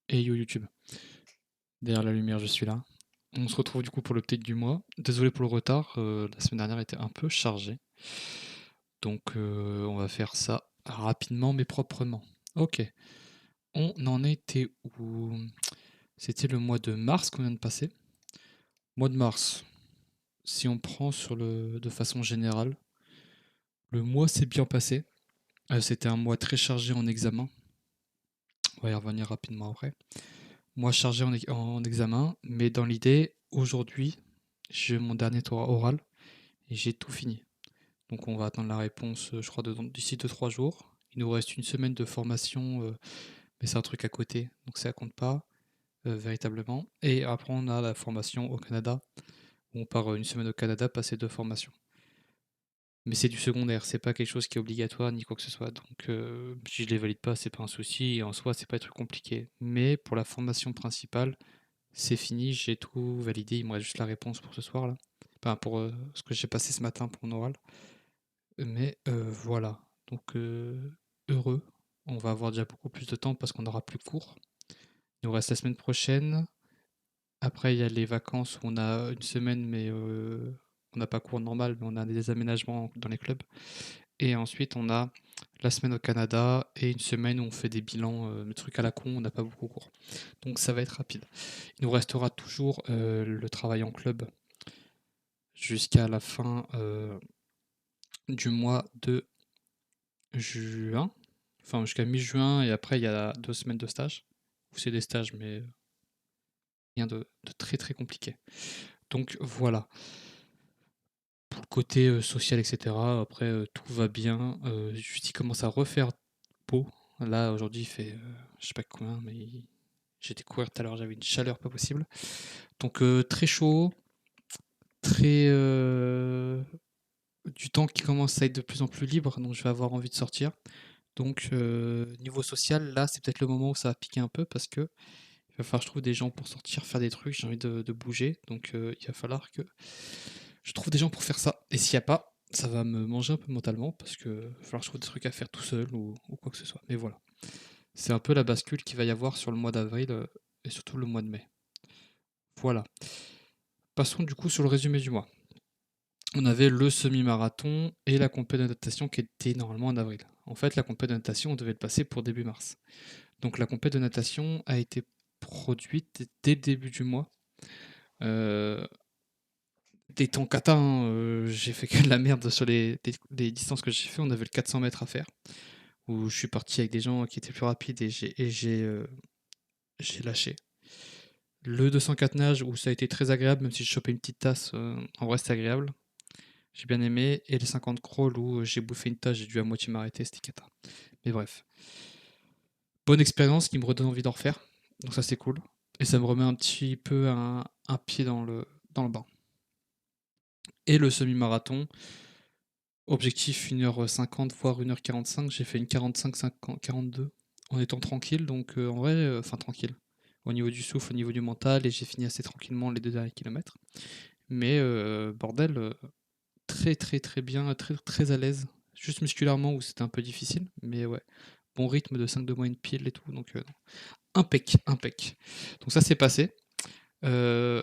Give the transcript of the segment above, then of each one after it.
Et yo YouTube, derrière la lumière, je suis là. On se retrouve du coup pour le update du mois. Désolé pour le retard, la semaine dernière était un peu chargée. Donc on va faire ça rapidement mais proprement. Ok, on en était où? C'était le mois de mars qu'on vient de passer. Mois de mars, si on prend de façon générale, le mois s'est bien passé. C'était un mois très chargé en examen. On va y revenir rapidement après. Mois chargé en examen, mais dans l'idée, aujourd'hui, j'ai eu mon dernier tour oral et j'ai tout fini. Donc on va attendre la réponse, je crois, d'ici 2-3 jours. Il nous reste une semaine de formation, mais c'est un truc à côté, donc ça compte pas véritablement. Et après, on a la formation au Canada, où on part une semaine au Canada, passer 2 formations. Mais c'est du secondaire, c'est pas quelque chose qui est obligatoire ni quoi que ce soit. Donc si je les valide pas, c'est pas un souci. Et en soi, c'est pas un truc compliqué. Mais pour la formation principale, c'est fini, j'ai tout validé. Il me reste juste la réponse pour ce soir là. Enfin, pour ce que j'ai passé ce matin pour mon oral. Mais voilà, donc heureux. On va avoir déjà beaucoup plus de temps parce qu'on aura plus cours. Il nous reste la semaine prochaine. Après, il y a les vacances où on a une semaine, mais on n'a pas cours normal, mais on a des aménagements dans les clubs. Et ensuite, on a la semaine au Canada et une semaine où on fait des bilans, des trucs à la con, on n'a pas beaucoup cours. Donc ça va être rapide. Il nous restera toujours le travail en club jusqu'à la fin du mois de juin, enfin jusqu'à mi-juin, et après il y a 2 semaines de stage, où c'est des stages, mais rien de très très compliqué. Donc voilà, pour le côté social, etc. Après, tout va bien. Juste il commence à refaire beau. Là, aujourd'hui, il fait, je sais pas combien, mais j'ai découvert tout à l'heure, j'avais une chaleur pas possible. Donc très chaud, très du temps qui commence à être de plus en plus libre, donc je vais avoir envie de sortir. Donc niveau social, là, c'est peut-être le moment où ça va piquer un peu parce que il va falloir que je trouve des gens pour sortir, faire des trucs, j'ai envie de bouger, donc il va falloir que je trouve des gens pour faire ça. Et s'il n'y a pas, ça va me manger un peu mentalement parce que va falloir que je trouve des trucs à faire tout seul ou quoi que ce soit. Mais voilà, c'est un peu la bascule qu'il va y avoir sur le mois d'avril et surtout le mois de mai. Voilà. Passons du coup sur le résumé du mois. On avait le semi-marathon et la compétition de natation qui était normalement en avril. En fait, la compétition de natation, on devait le passer pour début mars. Donc la compétition de natation a été produite dès le début du mois. Euh, des temps cata, hein, j'ai fait que de la merde sur les distances que j'ai fait. On avait le 400 mètres à faire, où je suis parti avec des gens qui étaient plus rapides et j'ai lâché. Le 204 nage, où ça a été très agréable, même si je chopais une petite tasse, en vrai c'était agréable. J'ai bien aimé. Et les 50 crawl, où j'ai bouffé une tasse, j'ai dû à moitié m'arrêter, c'était cata. Mais bref. Bonne expérience qui me redonne envie d'en refaire. Donc ça c'est cool. Et ça me remet un petit peu un pied dans le bain. Et le semi-marathon, objectif 1h50 voire 1h45, j'ai fait une 45-42 en étant tranquille, donc en vrai, enfin tranquille, au niveau du souffle, au niveau du mental, et j'ai fini assez tranquillement les 2 derniers kilomètres. Mais bordel, très très très bien, très très à l'aise, juste musculairement où c'était un peu difficile, mais ouais, bon rythme de 5 de moyenne pile et tout, donc impec, impec. Donc ça c'est passé. Euh,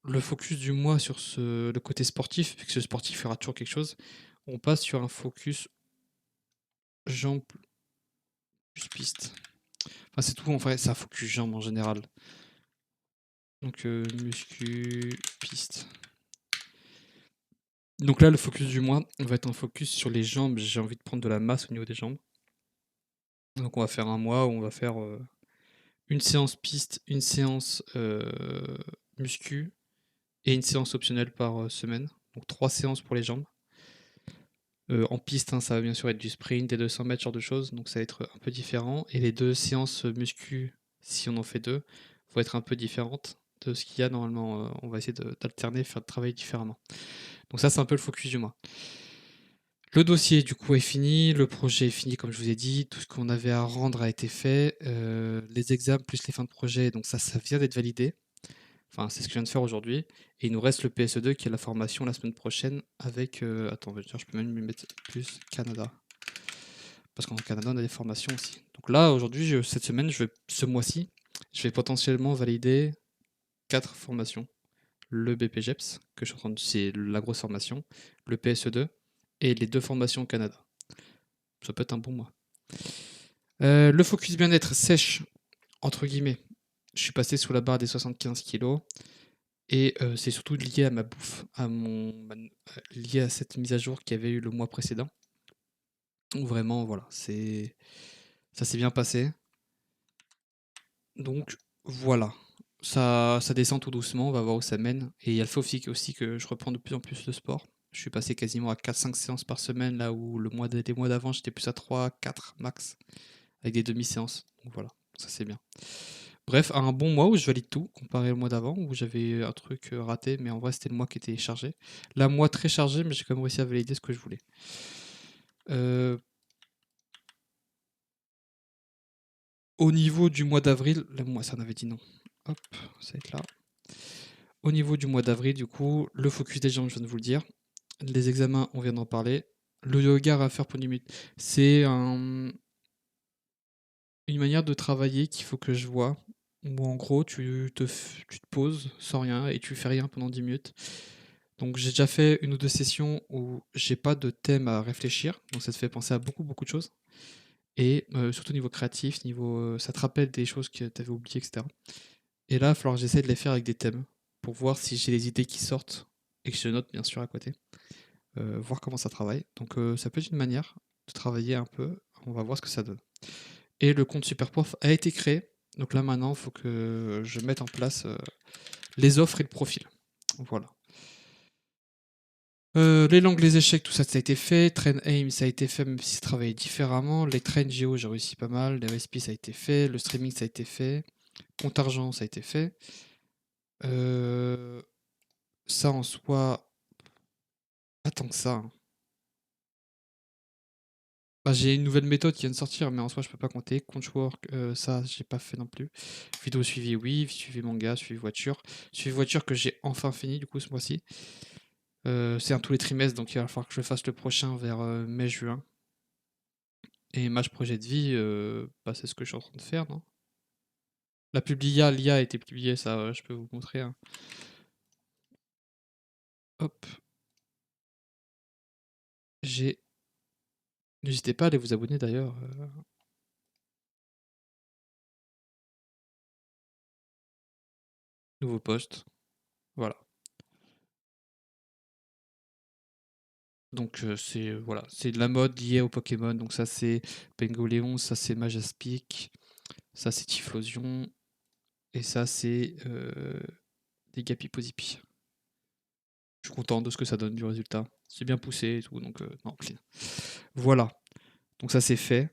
le focus du mois sur le côté sportif, puisque ce sportif fera toujours quelque chose, on passe sur un focus jambes plus piste. Enfin, c'est tout en vrai, c'est un focus jambes en général. Donc muscu, piste. Donc là, le focus du mois va être un focus sur les jambes. J'ai envie de prendre de la masse au niveau des jambes. Donc on va faire un mois où on va faire une séance piste, une séance muscu et une séance optionnelle par semaine. Donc 3 séances pour les jambes. En piste, hein, ça va bien sûr être du sprint, des 200 mètres, ce genre de choses, donc ça va être un peu différent. Et les 2 séances muscu, si on en fait 2, vont être un peu différentes de ce qu'il y a normalement. On va essayer d'alterner, faire de travailler différemment. Donc ça, c'est un peu le focus du mois. Le dossier, du coup, est fini, le projet est fini, comme je vous ai dit, tout ce qu'on avait à rendre a été fait, les examens plus les fins de projet, donc ça vient d'être validé. Enfin, c'est ce que je viens de faire aujourd'hui. Et il nous reste le PSE2 qui est la formation la semaine prochaine avec. Attends, je peux même lui mettre plus Canada. Parce qu'en Canada, on a des formations aussi. Donc là, aujourd'hui, cette semaine, ce mois-ci, je vais potentiellement valider 4 formations. Le BPGEPS, que je suis en train de, c'est la grosse formation, le PSE2 et les 2 formations au Canada. Ça peut être un bon mois. Le focus bien-être sèche, entre guillemets. Je suis passé sous la barre des 75 kilos et c'est surtout lié à ma bouffe, lié à cette mise à jour qu'il y avait eu le mois précédent. Donc vraiment, voilà, ça s'est bien passé. Donc voilà, ça descend tout doucement, on va voir où ça mène. Et il y a le fait aussi que je reprends de plus en plus le sport. Je suis passé quasiment à 4-5 séances par semaine, là où les mois d'avant, j'étais plus à 3-4 max, avec des demi-séances. Donc voilà, ça c'est bien. Bref, un bon mois où je valide tout, comparé au mois d'avant, où j'avais un truc raté, mais en vrai c'était le mois qui était chargé. Là, moi très chargé, mais j'ai quand même réussi à valider ce que je voulais. Au niveau du mois d'avril, là, moi ça en avait dit non. Hop, ça va être là. Au niveau du mois d'avril, du coup, le focus des jambes, je viens de vous le dire. Les examens, on vient d'en parler. Le yoga à faire pour 10 minutes. C'est une manière de travailler qu'il faut que je vois. Où en gros, tu te poses sans rien et tu fais rien pendant 10 minutes. Donc j'ai déjà fait une ou deux sessions où j'ai pas de thème à réfléchir. Donc ça te fait penser à beaucoup, beaucoup de choses. Et surtout niveau créatif, ça te rappelle des choses que tu avais oubliées, etc. Et là, il va falloir que j'essaie de les faire avec des thèmes pour voir si j'ai des idées qui sortent et que je note bien sûr à côté. Voir comment ça travaille. Donc ça peut être une manière de travailler un peu. On va voir ce que ça donne. Et le compte Superprof a été créé. Donc là maintenant, il faut que je mette en place les offres et le profil. Voilà. Les langues, les échecs, tout ça, ça a été fait. Train Aim, ça a été fait, même si ça travaillait différemment. Les trains Géo, j'ai réussi pas mal. Les RSP, ça a été fait. Le streaming, ça a été fait. Compte argent, ça a été fait. Euh, Ça en soi, pas tant que ça, hein. Bah, j'ai une nouvelle méthode qui vient de sortir, mais en soi, je peux pas compter. Conchwork, ça, j'ai pas fait non plus. Vidéo suivi, oui. Suivi manga, suivi voiture. Suivi voiture que j'ai enfin fini, du coup, ce mois-ci. C'est un tous les trimestres, donc il va falloir que je fasse le prochain vers mai-juin. Et match projet de vie, bah, c'est ce que je suis en train de faire, non? L'IA a été publiée, ça, je peux vous montrer, hein. Hop, j'ai n'hésitez pas à aller vous abonner d'ailleurs, nouveau post, voilà. Donc voilà, c'est de la mode liée au Pokémon, donc ça c'est Pengoléon, ça c'est Majaspic, ça c'est Typhlosion, et ça c'est des Gapiposipi. Je suis content de ce que ça donne du résultat. C'est bien poussé et tout, donc non, clean. Voilà, donc ça c'est fait.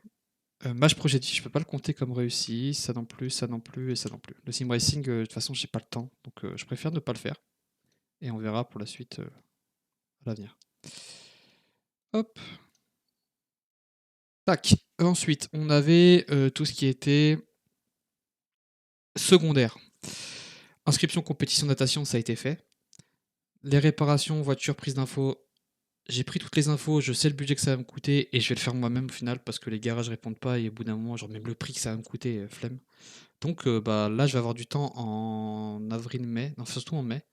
Match Projet de vie, je peux pas le compter comme réussi, ça non plus, ça non plus et ça non plus. Le sim racing, de toute façon, j'ai pas le temps, donc je préfère ne pas le faire. Et on verra pour la suite à l'avenir. Hop, tac. Ensuite, on avait tout ce qui était secondaire. Inscription compétition natation, ça a été fait. Les réparations, voiture, prise d'infos, j'ai pris toutes les infos, je sais le budget que ça va me coûter et je vais le faire moi-même au final parce que les garages répondent pas et au bout d'un moment, genre même le prix que ça va me coûter, flemme. Donc bah là, je vais avoir du temps en avril-mai, non surtout en mai,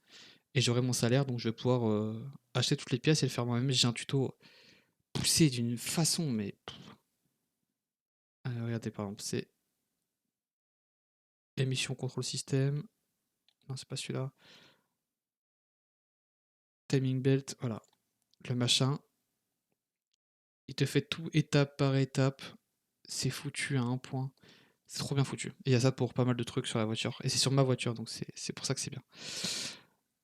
et j'aurai mon salaire, donc je vais pouvoir acheter toutes les pièces et le faire moi-même. J'ai un tuto poussé d'une façon, mais regardez par exemple, c'est émission contrôle système, non c'est pas celui-là, timing belt, voilà, le machin, il te fait tout étape par étape, c'est foutu à un point. C'est trop bien foutu. Et il y a ça pour pas mal de trucs sur la voiture. Et c'est sur ma voiture, donc c'est pour ça que c'est bien.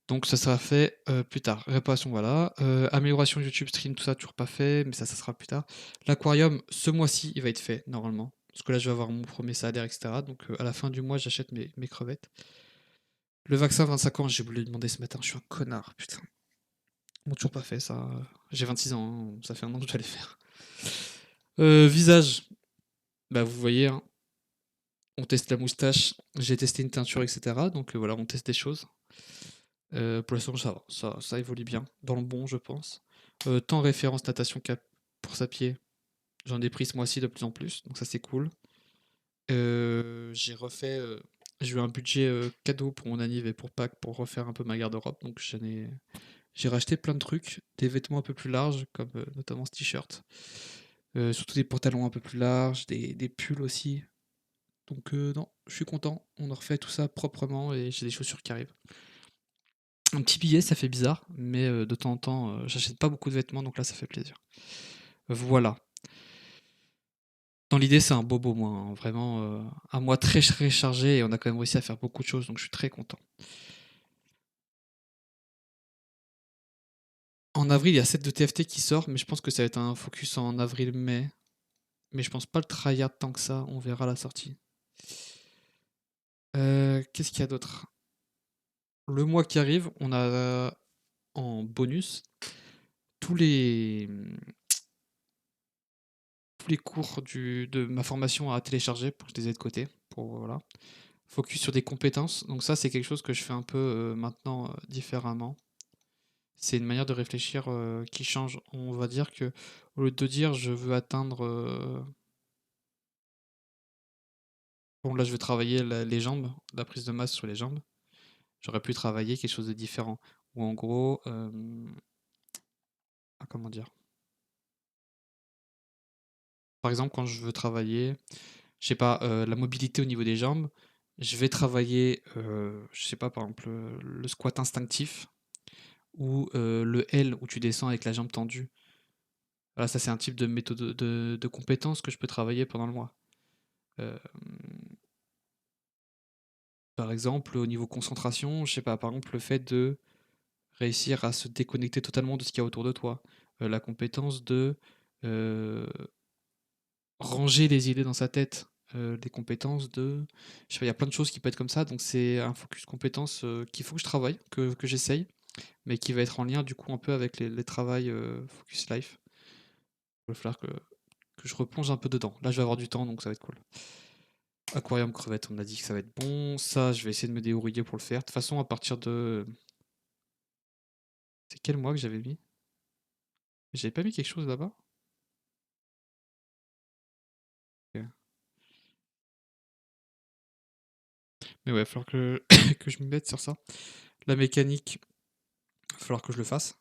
Donc ça sera fait plus tard. Réparation, voilà. Amélioration YouTube Stream, tout ça, toujours pas fait, mais ça sera plus tard. L'aquarium, ce mois-ci, il va être fait, normalement. Parce que là, je vais avoir mon premier salaire, etc. Donc à la fin du mois, j'achète mes crevettes. Le vaccin, 25 ans, j'ai voulu le demander ce matin. Je suis un connard, putain. Bon, toujours pas fait, ça. J'ai 26 ans, hein, ça fait un an que je dois les faire. Visage, bah vous voyez, hein, on teste la moustache, j'ai testé une teinture, etc. Donc voilà, on teste des choses. Pour l'instant, ça va, ça évolue bien, dans le bon, je pense. Temps référence natation cap pour à pied, j'en ai pris ce mois-ci de plus en plus, donc ça c'est cool. J'ai refait J'ai eu un budget cadeau pour mon anniv et pour Pâques pour refaire un peu ma garde-robe. Donc j'ai racheté plein de trucs, des vêtements un peu plus larges, comme notamment ce t-shirt. Surtout des pantalons un peu plus larges, des pulls aussi. Donc non, je suis content. On a refait tout ça proprement et j'ai des chaussures qui arrivent. Un petit billet, ça fait bizarre, mais de temps en temps, j'achète pas beaucoup de vêtements, donc là, ça fait plaisir. Voilà. Dans l'idée, c'est un beau mois, hein. Vraiment, un mois très chargé et on a quand même réussi à faire beaucoup de choses, donc je suis très content. En avril, il y a 7 de TFT qui sort, mais je pense que ça va être un focus en avril-mai. Mais je pense pas le tryhard tant que ça, on verra la sortie. Qu'est-ce qu'il y a d'autre? Le mois qui arrive, on a en bonus tous les, tous les cours de ma formation à télécharger pour que je les ai de côté. Pour, voilà. Focus sur des compétences. Donc ça, c'est quelque chose que je fais un peu maintenant différemment. C'est une manière de réfléchir qui change. On va dire que au lieu de dire je veux atteindre... bon là je veux travailler les jambes, la prise de masse sur les jambes. J'aurais pu travailler quelque chose de différent. Ou en gros... comment dire? Par exemple, quand je veux travailler, je sais pas, la mobilité au niveau des jambes, je vais travailler, je sais pas, par exemple, le squat instinctif ou le L où tu descends avec la jambe tendue. Voilà, ça c'est un type de méthode de compétence que je peux travailler pendant le mois. Euh, Par exemple, au niveau concentration, je sais pas, par exemple, le fait de réussir à se déconnecter totalement de ce qu'il y a autour de toi. La compétence de euh, ranger les idées dans sa tête. Des compétences de... Je sais pas, il y a plein de choses qui peuvent être comme ça, donc c'est un focus compétence qu'il faut que je travaille, que j'essaye, mais qui va être en lien du coup un peu avec les travails focus life. Il va falloir que je replonge un peu dedans. Là, je vais avoir du temps, donc ça va être cool. Aquarium crevette, on a dit que ça va être bon. Ça, je vais essayer de me débrouiller pour le faire. De toute façon, à partir de... C'est quel mois que j'avais mis? J'avais pas mis quelque chose là-bas? Ok. Mais ouais, il va falloir que, que je me mette sur ça. La mécanique, il va falloir que je le fasse.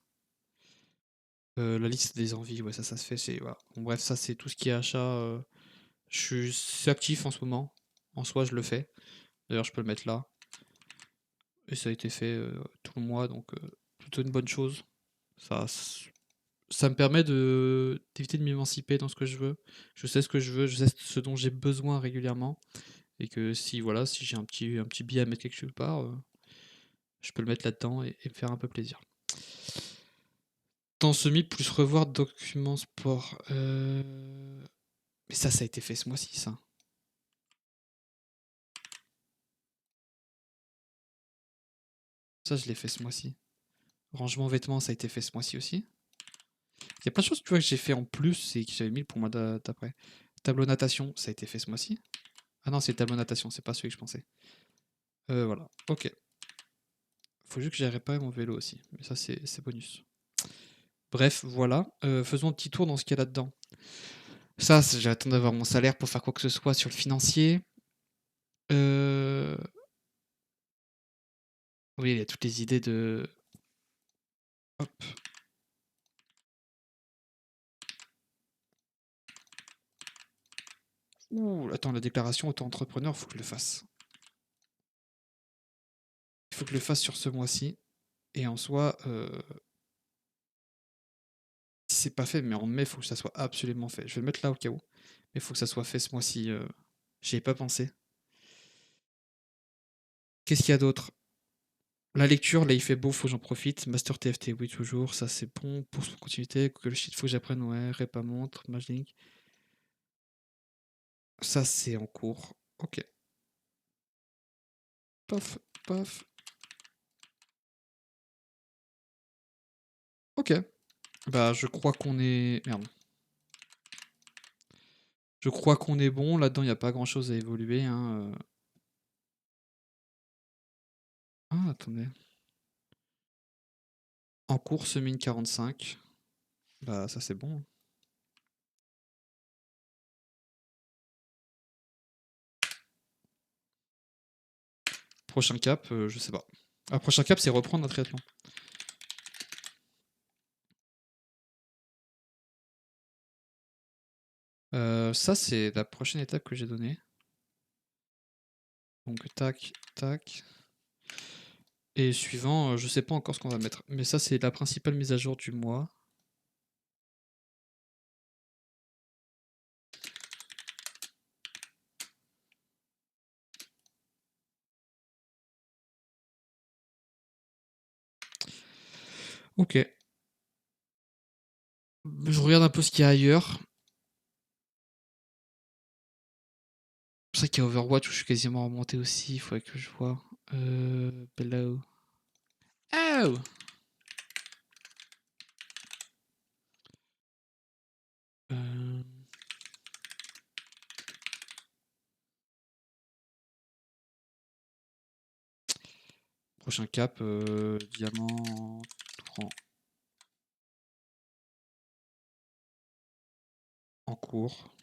La liste des envies, ouais, ça se fait. Voilà. Bon, bref, ça, c'est tout ce qui est achat. C'est actif en ce moment. En soi, je le fais. D'ailleurs, je peux le mettre là. Et ça a été fait tout le mois, donc plutôt une bonne chose. Ça, ça me permet d'éviter de m'émanciper dans ce que je veux. Je sais ce que je veux, je sais ce dont j'ai besoin régulièrement. Et que si voilà, si j'ai un petit billet à mettre quelque part, je peux le mettre là-dedans et me faire un peu plaisir. Temps semi plus revoir documents sport. Mais ça a été fait ce mois-ci, ça. Ça, je l'ai fait ce mois-ci. Rangement vêtements, ça a été fait ce mois-ci aussi. Il y a plein de choses tu vois, que j'ai fait en plus et que j'avais mis pour moi d'après. Tableau natation, ça a été fait ce mois-ci. Ah non, c'est le tableau natation, c'est pas celui que je pensais. Voilà, ok. Faut juste que j'aille réparer mon vélo aussi. Mais ça, c'est bonus. Bref, voilà. Faisons un petit tour dans ce qu'il y a là-dedans. Ça, j'attends d'avoir mon salaire pour faire quoi que ce soit sur le financier. Euh... Oui, il y a toutes les idées de... Hop. Ouh, attends, la déclaration auto-entrepreneur, faut que je le fasse. Il faut que je le fasse sur ce mois-ci. Et en soi, si c'est pas fait, mais en mai, il faut que ça soit absolument fait. Je vais le mettre là au cas où. Mais il faut que ça soit fait ce mois-ci. J'y ai pas pensé. Qu'est-ce qu'il y a d'autre? La lecture, là il fait beau, faut que j'en profite. Master TFT, oui, toujours, ça c'est bon. Pour continuité, Google Sheet, faut que j'apprenne, ouais. Repa montre, Magelink. Ça c'est en cours. Ok. Paf, paf. Ok. Bah je crois qu'on est... Merde. Je crois qu'on est bon. Là-dedans, il n'y a pas grand-chose à évoluer, hein. Ah, attendez. En course, mine 45. Bah ça c'est bon, hein. Prochain cap, je sais pas. Ah, prochain cap, c'est reprendre un triathlon. Ça, c'est la prochaine étape que j'ai donnée. Donc, tac, tac. Et suivant, je sais pas encore ce qu'on va mettre. Mais ça, c'est la principale mise à jour du mois. Ok. Je regarde un peu ce qu'il y a ailleurs. C'est vrai qu'il y a Overwatch où je suis quasiment remonté aussi. Il faudrait que je vois. Below. Oh! Euh, Prochain cap, diamant 3 en cours.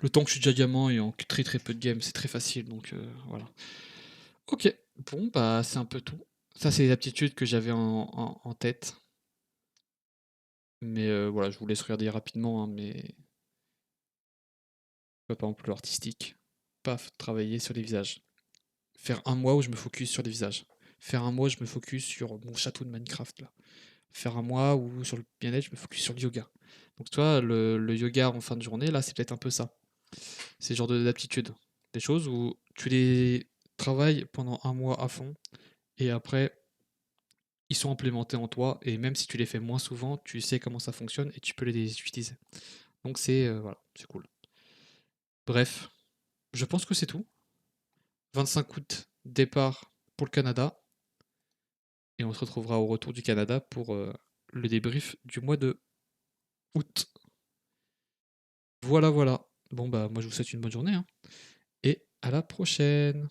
Le temps que je suis déjà diamant et en très très peu de games, c'est très facile, donc voilà. Ok, bon bah c'est un peu tout. Ça c'est les aptitudes que j'avais en tête. Mais voilà, je vous laisse regarder rapidement, hein, mais pas par exemple l'artistique. Paf, travailler sur les visages. Faire un mois où je me focus sur les visages. Faire un mois où je me focus sur mon château de Minecraft là. Faire un mois où sur le bien-être, je me focus sur le yoga. Donc toi, le yoga en fin de journée, là, c'est peut-être un peu ça. C'est le genre d'aptitude. Des choses où tu les travailles pendant un mois à fond et après, ils sont implémentés en toi et même si tu les fais moins souvent, tu sais comment ça fonctionne et tu peux les utiliser. Donc c'est voilà, c'est cool. Bref, je pense que c'est tout. 25 août, départ pour le Canada et on se retrouvera au retour du Canada pour le débrief du mois de août. Voilà, voilà. Bon bah moi je vous souhaite une bonne journée hein, et à la prochaine.